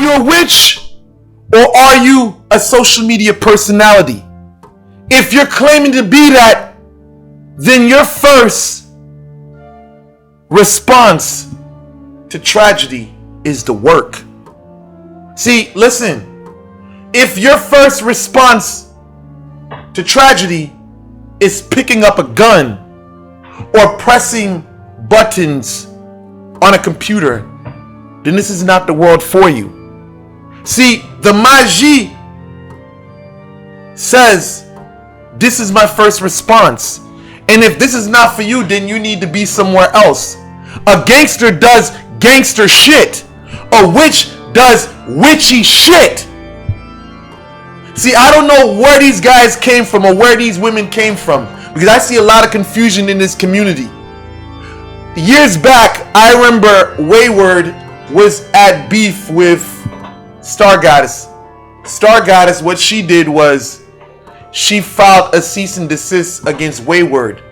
you a witch or are you a social media personality? If you're claiming to be that, then your first response to tragedy is the work. See, listen, if your first response to tragedy is picking up a gun or pressing buttons on a computer, then this is not the world for you. See, the Magie says, this is my first response. And if this is not for you, then you need to be somewhere else. A gangster does gangster shit. A witch does witchy shit. See, I don't know where these guys came from or where these women came from, because I see a lot of confusion in this community. Years back, I remember Wayward was at beef with Star Goddess. Star Goddess, what she did was she filed a cease and desist against Wayward.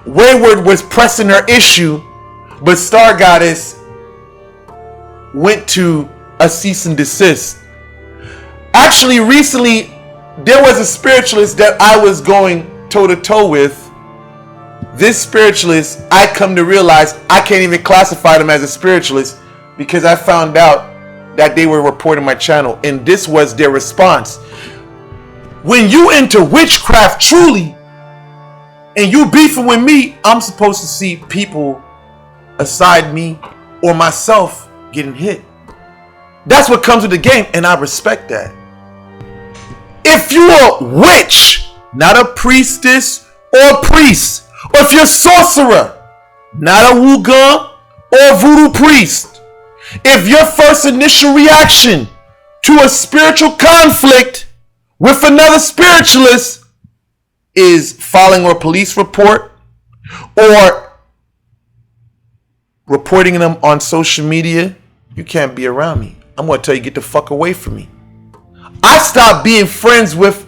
Wayward was pressing her issue, but Star Goddess went to a cease and desist. Actually, recently, there was a spiritualist that I was going toe-to-toe with. This spiritualist, I come to realize I can't even classify them as a spiritualist because I found out that they were reporting my channel, and this was their response. When you into witchcraft truly, and you beefing with me, I'm supposed to see people aside me or myself getting hit. That's what comes with the game, and I respect that. If you're a witch, not a priestess or priest, or if you're a sorcerer, not a Wuga or voodoo priest, if your first initial reaction to a spiritual conflict with another spiritualist is filing a police report or reporting them on social media, you can't be around me. I'm going to tell you, get the fuck away from me. I stopped being friends with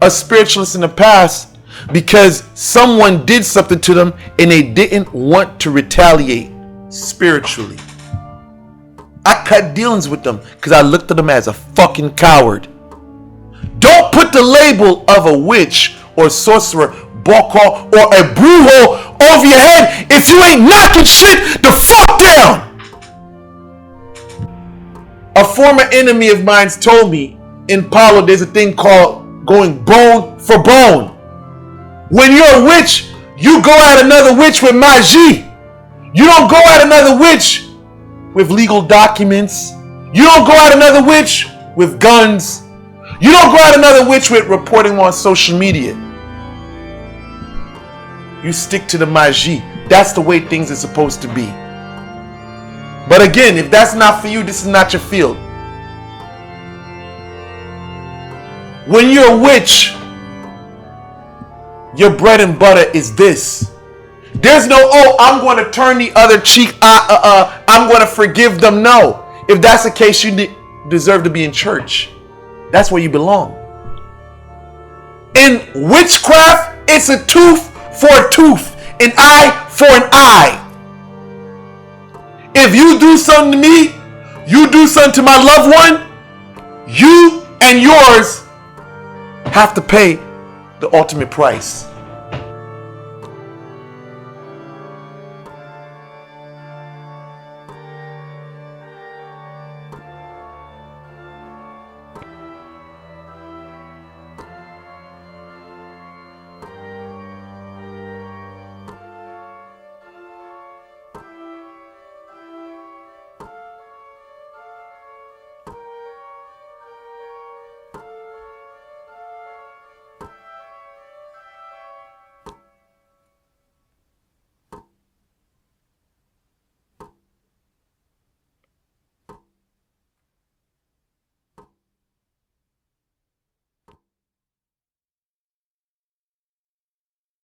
a spiritualist in the past because someone did something to them and they didn't want to retaliate spiritually. I cut dealings with them because I looked at them as a fucking coward. Don't put the label of a witch or sorcerer, boko, or a brujo over your head if you ain't knocking shit the fuck down. A former enemy of mine told me in Palo there's a thing called going bone for bone. When you're a witch, you go at another witch with magie. You don't go at another witch with legal documents. You don't go at another witch with guns. You don't go at another witch with reporting on social media. You stick to the magie. That's the way things are supposed to be. But again, if that's not for you, this is not your field. When you're a witch, your bread and butter is this. There's no, oh, I'm going to turn the other cheek. I'm going to forgive them. No. If that's the case, you deserve to be in church. That's where you belong. In witchcraft, it's a tooth for a tooth, an eye for an eye. If you do something to me, you do something to my loved one, you and yours have to pay the ultimate price.